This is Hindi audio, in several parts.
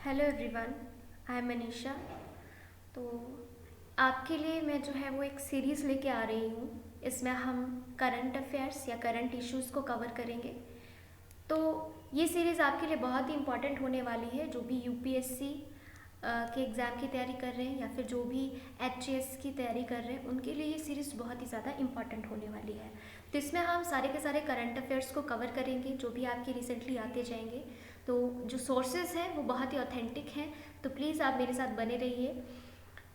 Hello everyone, I am Manisha. तो आपके लिए मैं जो है वो एक सीरीज़ लेके आ रही हूँ। इसमें हम करंट अफेयर्स या करंट इश्यूज़ को कवर करेंगे। तो ये सीरीज़ आपके लिए बहुत ही इम्पॉर्टेंट होने वाली है, जो भी यूपीएससी के एग्ज़ाम की तैयारी कर रहे हैं या फिर जो भी एचएएस की तैयारी कर रहे हैं, उनके लिए ये सीरीज़ बहुत ही ज़्यादा इम्पॉर्टेंट होने वाली है। तो इसमें हम सारे के सारे करंट अफेयर्स को कवर करेंगे, जो भी आपके रिसेंटली आते जाएंगे। तो जो सोर्सेज हैं वो बहुत ही ऑथेंटिक हैं, तो प्लीज़ आप मेरे साथ बने रहिए।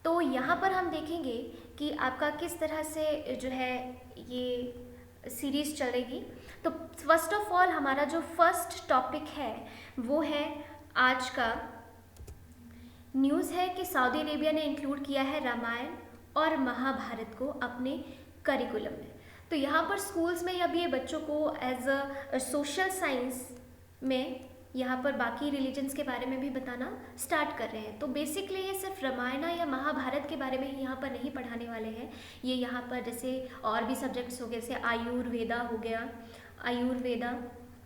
तो यहाँ पर हम देखेंगे कि आपका किस तरह से जो है ये सीरीज़ चलेगी। तो फर्स्ट ऑफ ऑल हमारा जो फर्स्ट टॉपिक है वो है आज का न्यूज़ है कि सऊदी अरेबिया ने इंक्लूड किया है रामायण और महाभारत को अपने करिकुलम में। तो यहाँ पर स्कूल्स में अब ये बच्चों को एज अ सोशल साइंस में यहाँ पर बाकी रिलीजन्स के बारे में भी बताना स्टार्ट कर रहे हैं। तो बेसिकली ये सिर्फ रामायण या महाभारत के बारे में ही यहाँ पर नहीं पढ़ाने वाले हैं। ये यहाँ पर जैसे और भी सब्जेक्ट्स हो गए, जैसे आयुर्वेदा हो गया, आयुर्वेदा,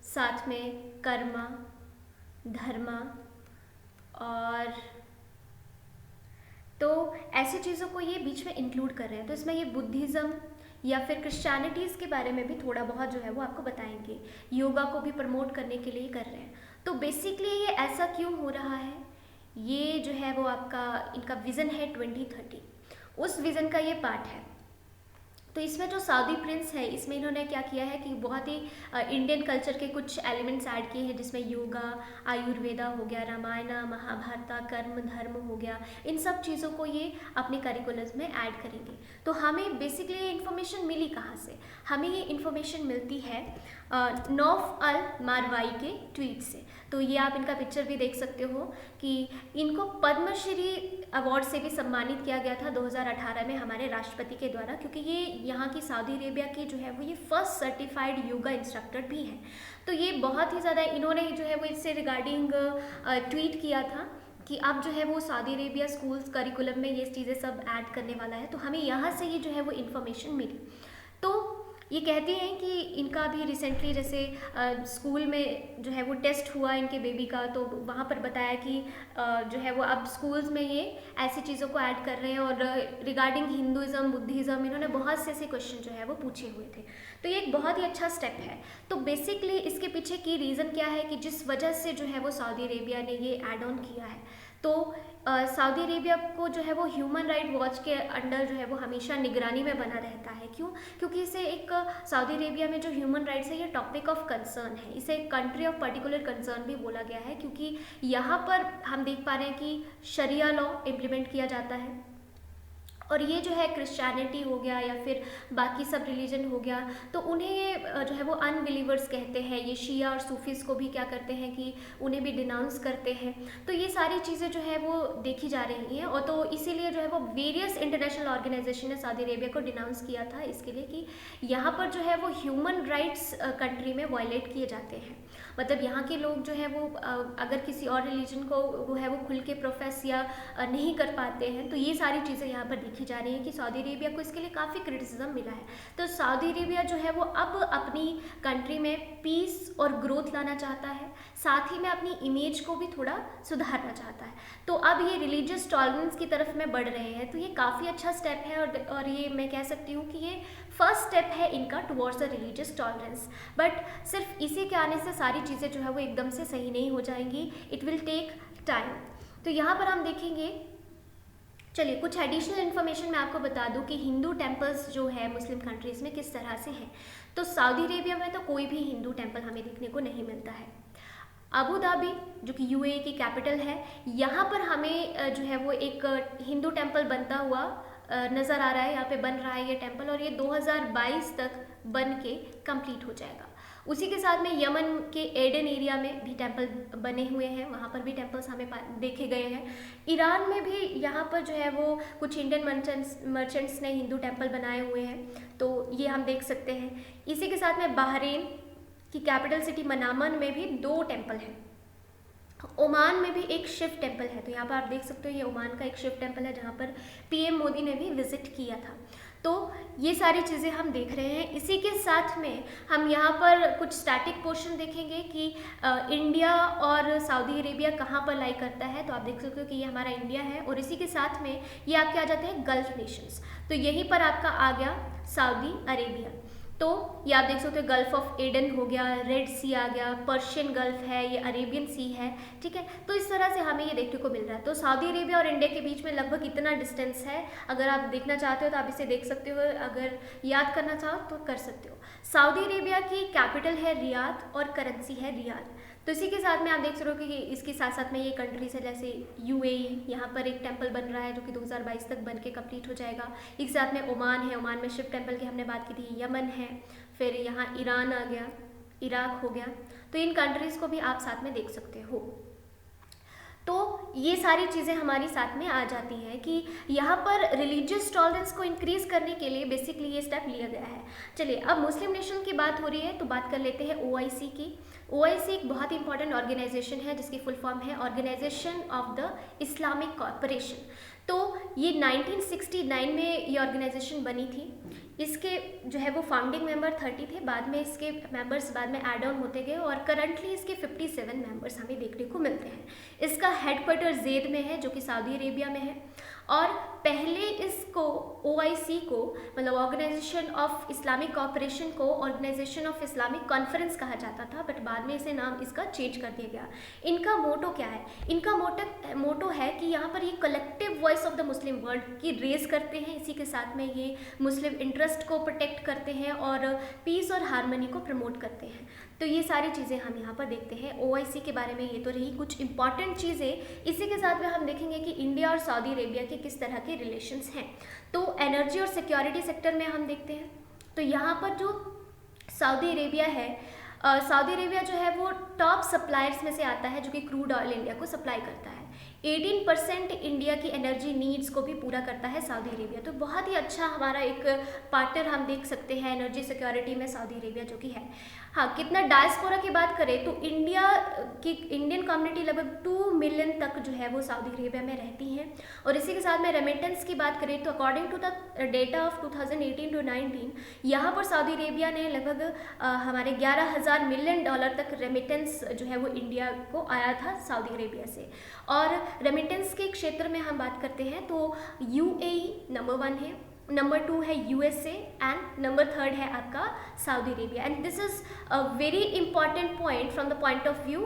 साथ में कर्मा, धर्मा, और तो ऐसी चीज़ों को ये बीच में इंक्लूड कर रहे हैं। तो इसमें ये बुद्धिज़्म या फिर क्रिश्चियनिटीज़ के बारे में भी थोड़ा बहुत जो है वो आपको बताएंगे। योगा को भी प्रमोट करने के लिए कर रहे हैं। तो बेसिकली ये ऐसा क्यों हो रहा है, ये जो है वो आपका इनका विज़न है 2030, उस विज़न का ये पार्ट है। तो इसमें जो सऊदी प्रिंस है, इसमें इन्होंने क्या किया है कि बहुत ही इंडियन कल्चर के कुछ एलिमेंट्स ऐड किए हैं, जिसमें योगा, आयुर्वेदा हो गया, रामायण, महाभारत, कर्म, धर्म हो गया। इन सब चीज़ों को ये अपने करिकुलम में ऐड करेंगे। तो हमें बेसिकली ये इन्फॉर्मेशन मिली कहाँ से? हमें ये इन्फॉर्मेशन मिलती है नौफ अल मारवाई के ट्वीट से। तो ये आप इनका पिक्चर भी देख सकते हो कि इनको पद्मश्री अवार्ड से भी सम्मानित किया गया था 2018 में हमारे राष्ट्रपति के द्वारा, क्योंकि ये यहाँ की सऊदी अरेबिया की जो है वो ये फर्स्ट सर्टिफाइड योगा इंस्ट्रक्टर भी हैं। तो ये बहुत ही ज़्यादा इन्होंने जो है वो इससे रिगार्डिंग ट्वीट किया था कि अब जो है वो सऊदी अरेबिया स्कूल्स करिकुलम में ये चीज़ें सब ऐड करने वाला है। तो हमें यहाँ से ये जो है वो इन्फॉर्मेशन मिली। तो ये कहते हैं कि इनका भी रिसेंटली जैसे स्कूल में जो है वो टेस्ट हुआ इनके बेबी का, तो वहाँ पर बताया कि जो है वो अब स्कूल्स में ये ऐसी चीज़ों को ऐड कर रहे हैं। और रिगार्डिंग हिंदुज़म, बुद्धिज़्म, इन्होंने बहुत से ऐसे क्वेश्चन जो है वो पूछे हुए थे। तो ये एक बहुत ही अच्छा स्टेप है। तो बेसिकली इसके पीछे की रीज़न क्या है कि जिस वजह से जो है वो सऊदी अरेबिया ने ये ऐड ऑन किया है। तो सऊदी अरेबिया को जो है वो ह्यूमन राइट वॉच के अंडर जो है वो हमेशा निगरानी में बना रहता है। क्यों? क्योंकि इसे एक सऊदी अरेबिया में जो ह्यूमन राइट्स है ये टॉपिक ऑफ कंसर्न है, इसे कंट्री ऑफ पर्टिकुलर कंसर्न भी बोला गया है, क्योंकि यहाँ पर हम देख पा रहे हैं कि शरिया लॉ इम्प्लीमेंट किया जाता है। और ये जो है क्रिश्चियनिटी हो गया या फिर बाकी सब रिलीजन हो गया, तो उन्हें जो है वो अनबिलीवर्स कहते हैं। ये शिया और सूफीज़ को भी क्या करते हैं कि उन्हें भी डिनाउंस करते हैं। तो ये सारी चीज़ें जो है वो देखी जा रही हैं, और तो इसीलिए जो है वो वेरियस इंटरनेशनल ऑर्गेनाइजेशन ने सऊदी अरेबिया को डिनाउंस किया था इसके लिए कि यहाँ पर जो है वो ह्यूमन राइट्स कंट्री में वायलेट किए जाते हैं। मतलब यहाँ के लोग जो है वो अगर किसी और रिलीजन को वो है वो खुल के प्रोफेस या नहीं कर पाते हैं। तो ये सारी चीज़ें यहाँ पर देखी जा रही हैं कि सऊदी अरेबिया को इसके लिए काफ़ी क्रिटिसिज्म मिला है। तो सऊदी अरेबिया जो है वो अब अपनी कंट्री में पीस और ग्रोथ लाना चाहता है, साथ ही में अपनी इमेज को भी थोड़ा सुधारना चाहता है। तो अब ये रिलीजियस टॉलरेंस की तरफ में बढ़ रहे हैं। तो ये काफ़ी अच्छा स्टेप है, और ये मैं कह सकती हूँ कि ये फर्स्ट स्टेप है इनका towards the religious tolerance. But सिर्फ इसी के आने से सारी चीज़ें जो है वो एकदम से सही नहीं हो जाएंगी, इट विल टेक टाइम। तो यहाँ पर हम देखेंगे, चलिए कुछ एडिशनल इन्फॉर्मेशन मैं आपको बता दूं कि हिंदू टेम्पल्स जो है मुस्लिम कंट्रीज़ में किस तरह से हैं। तो सऊदी अरेबिया में तो कोई भी हिंदू टेम्पल हमें देखने को नहीं मिलता है। अबू धाबी जो कि यूएई की कैपिटल है, यहाँ पर हमें जो है वो एक हिंदू टेम्पल बनता हुआ नज़र आ रहा है। यहाँ पे बन रहा है ये टेम्पल, और ये 2022 तक बन के कंप्लीट हो जाएगा। उसी के साथ में यमन के एडन एरिया में भी टेम्पल बने हुए हैं, वहाँ पर भी टेम्पल्स हमें देखे गए हैं। ईरान में भी यहाँ पर जो है वो कुछ इंडियन मर्चेंट्स ने हिंदू टेम्पल बनाए हुए हैं, तो ये हम देख सकते हैं। इसी के साथ में बहरीन की कैपिटल सिटी मनामन में भी 2 टेम्पल हैं। ओमान में भी एक शिव टेम्पल है। तो यहाँ पर आप देख सकते हो ये ओमान का एक शिव टेम्पल है, जहाँ पर पीएम मोदी ने भी विजिट किया था। तो ये सारी चीज़ें हम देख रहे हैं। इसी के साथ में हम यहाँ पर कुछ स्टैटिक पोर्शन देखेंगे कि इंडिया और सऊदी अरेबिया कहाँ पर लाई करता है। तो आप देख सकते हो कि ये हमारा इंडिया है और इसी के साथ में ये आपके आ जाते हैं गल्फ नेशंस। तो यहीं पर आपका आ गया सऊदी अरेबिया। तो ये आप देख सकते हो गल्फ ऑफ एडन हो गया, रेड सी आ गया, पर्शियन गल्फ है, ये अरेबियन सी है, ठीक है। तो इस तरह से हमें ये देखने को मिल रहा है। तो सऊदी अरेबिया और इंडिया के बीच में लगभग इतना डिस्टेंस है। अगर आप देखना चाहते हो तो आप इसे देख सकते हो, अगर याद करना चाहो तो कर सकते हो। सऊदी अरेबिया की कैपिटल है रियाद और करेंसी है रियाल। तो इसी के साथ में आप देख सकते हो कि इसके साथ साथ में ये कंट्रीज है जैसे यूएई, यहाँ पर एक टेम्पल बन रहा है जो कि 2022 तक बन के कंप्लीट हो जाएगा। एक साथ में ओमान है, ओमान में शिव टेम्पल की हमने बात की थी। यमन है, फिर यहाँ ईरान आ गया, इराक हो गया। तो इन कंट्रीज़ को भी आप साथ में देख सकते हो। तो ये सारी चीज़ें हमारी साथ में आ जाती हैं कि यहाँ पर रिलीजियस टॉलरेंस को इंक्रीज करने के लिए बेसिकली ये स्टेप लिया गया है। चलिए अब मुस्लिम नेशन की बात हो रही है तो बात कर लेते हैं ओआईसी की। ओआईसी एक बहुत ही इंपॉर्टेंट ऑर्गेनाइजेशन है जिसकी फुल फॉर्म है Organisation of the Islamic Corporation. तो ये 1969 में ये ऑर्गेनाइजेशन बनी थी। इसके जो है वो फाउंडिंग मेंबर 30 थे, बाद में इसके मेंबर्स बाद में ऐड ऑन होते गए और करंटली इसके 57 मेंबर्स हमें देखने को मिलते हैं। इसका हेडक्वार्टर ज़ेद में है जो कि सऊदी अरेबिया में है। और पहले इसको ओआईसी को मतलब ऑर्गेनाइजेशन ऑफ इस्लामिक कॉरपोरेशन को ऑर्गेनाइजेशन ऑफ इस्लामिक कॉन्फ्रेंस कहा जाता था, बट बाद में इसे नाम इसका चेंज कर दिया गया। इनका मोटो क्या है? इनका मोटो है कि यहाँ पर ये collective voice of the Muslim world की रेज करते हैं। इसी के साथ में ये मुस्लिम इंटरेस्ट को प्रोटेक्ट करते हैं और पीस और हारमनी को प्रमोट करते हैं। तो ये सारी चीज़ें हम यहाँ पर देखते हैं। ओआईसी के बारे में ये तो रही कुछ इंपॉर्टेंट चीज़ें। इसी के साथ में हम देखेंगे कि इंडिया और सऊदी अरेबिया के किस तरह के रिलेशंस हैं। तो एनर्जी और सिक्योरिटी सेक्टर में हम देखते हैं तो यहाँ पर जो सऊदी अरेबिया है, सऊदी अरेबिया जो है वो टॉप सप्लायर्स में से आता है जो कि क्रूड ऑयल इंडिया को सप्लाई करता है। 18% इंडिया की एनर्जी नीड्स को भी पूरा करता है सऊदी अरेबिया। तो बहुत ही अच्छा हमारा एक पार्टनर हम देख सकते हैं एनर्जी सिक्योरिटी में सऊदी अरेबिया जो कि है। हाँ, कितना डायस्पोरा की बात करें तो इंडियन कम्युनिटी लगभग 2 मिलियन तक जो है वो सऊदी अरेबिया में रहती हैं। और इसी के साथ में रेमिटेंस की बात करें तो according to the data of 2018 to 19 यहाँ पर सऊदी अरेबिया ने लगभग हमारे 11,000 मिलियन डॉलर तक रेमिटेंस जो है वो इंडिया को आया था सऊदी अरेबिया से। और रेमिटेंस के क्षेत्र में हम बात करते हैं तो यूएई नंबर 1 है, नंबर 2 है यूएसए एंड नंबर 3 है आपका Saudi Arabia. And this is a very important point from the point of view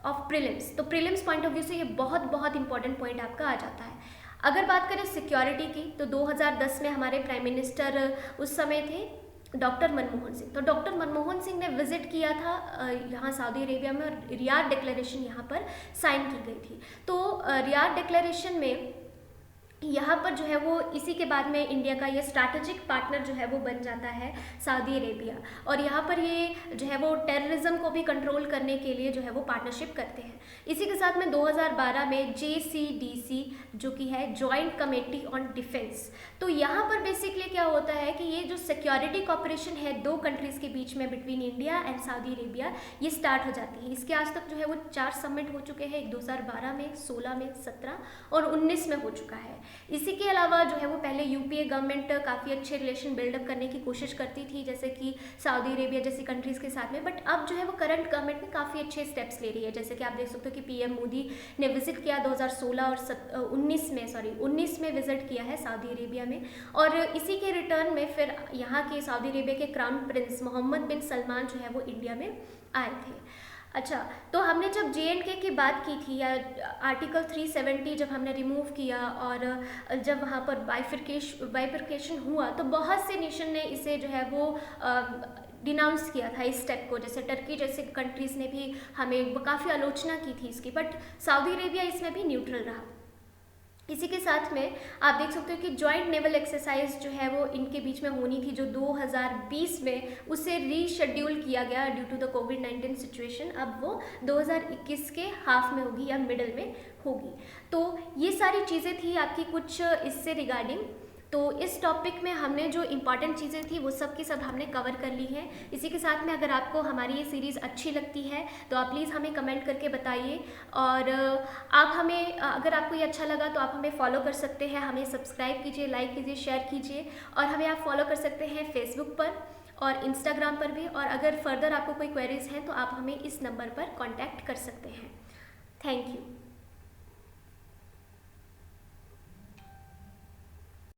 of prelims. तो प्रीलिम्स पॉइंट ऑफ व्यू से ये बहुत इंपॉर्टेंट पॉइंट आपका आ जाता है। अगर बात करें सिक्योरिटी की तो 2010 में हमारे प्राइम मिनिस्टर उस समय थे डॉक्टर मनमोहन सिंह। तो डॉक्टर मनमोहन सिंह ने विजिट किया था यहाँ सऊदी अरेबिया में और रियाद डिक्लेरेशन यहाँ पर साइन की गई थी। तो रियाद डिक्लेरेशन में यहाँ पर जो है वो इसी के बाद में इंडिया का ये स्ट्रैटेजिक पार्टनर जो है वो बन जाता है सऊदी अरेबिया। और यहाँ पर ये जो है वो टेररिज्म को भी कंट्रोल करने के लिए जो है वो पार्टनरशिप करते हैं। इसी के साथ में 2012 में JCDC जो कि है जॉइंट कमेटी ऑन डिफेंस। तो यहाँ पर बेसिकली क्या होता है कि ये जो सिक्योरिटी कॉपरेशन है 2 कंट्रीज़ के बीच में between India and Saudi Arabia ये स्टार्ट हो जाती है। इसके आज तक जो है वो 4 समिट हो चुके हैं, एक 2012 में, 16 में, 17 और 19 में हो चुका है। इसी के अलावा जो है वो पहले यूपीए गवर्नमेंट काफ़ी अच्छे रिलेशन बिल्डअप करने की कोशिश करती थी जैसे कि सऊदी अरेबिया जैसी कंट्रीज़ के साथ में, बट अब जो है वो करंट गवर्नमेंट में काफ़ी अच्छे स्टेप्स ले रही है। जैसे कि आप देख सकते हो कि पीएम मोदी ने विजिट किया 2016 और 19 में विजिट किया है सऊदी अरेबिया में। और इसी के रिटर्न में फिर यहाँ के सऊदी अरेबिया के क्राउन प्रिंस मोहम्मद बिन सलमान जो है वो इंडिया में आए थे। अच्छा, तो हमने जब JNK की बात की थी या आर्टिकल 370 जब हमने रिमूव किया और जब वहाँ पर बाइफरकेशन हुआ तो बहुत से नेशन ने इसे जो है वो डिनाउंस किया था इस स्टेप को। जैसे टर्की जैसे कंट्रीज़ ने भी हमें काफ़ी आलोचना की थी इसकी, बट सऊदी अरेबिया इसमें भी न्यूट्रल रहा। इसी के साथ में आप देख सकते हो कि जॉइंट नेवल एक्सरसाइज जो है वो इनके बीच में होनी थी जो 2020 में उसे रीशेड्यूल किया गया ड्यू टू द कोविड-19 सिचुएशन। अब वो 2021 के हाफ में होगी या मिडल में होगी। तो ये सारी चीज़ें थी आपकी कुछ इससे रिगार्डिंग। तो इस टॉपिक में हमने जो इम्पॉर्टेंट चीज़ें थी वो सब की सब हमने कवर कर ली हैं। इसी के साथ में अगर आपको हमारी ये सीरीज़ अच्छी लगती है तो आप प्लीज़ हमें कमेंट करके बताइए, और आप हमें अगर आपको ये अच्छा लगा तो आप हमें फॉलो कर सकते हैं, हमें सब्सक्राइब कीजिए, लाइक कीजिए, शेयर कीजिए, और हमें आप फॉलो कर सकते हैं फेसबुक पर और इंस्टाग्राम पर भी। और अगर फर्दर आपको कोई क्वेरीज हैं तो आप हमें इस नंबर पर कॉन्टैक्ट कर सकते हैं। Thank you.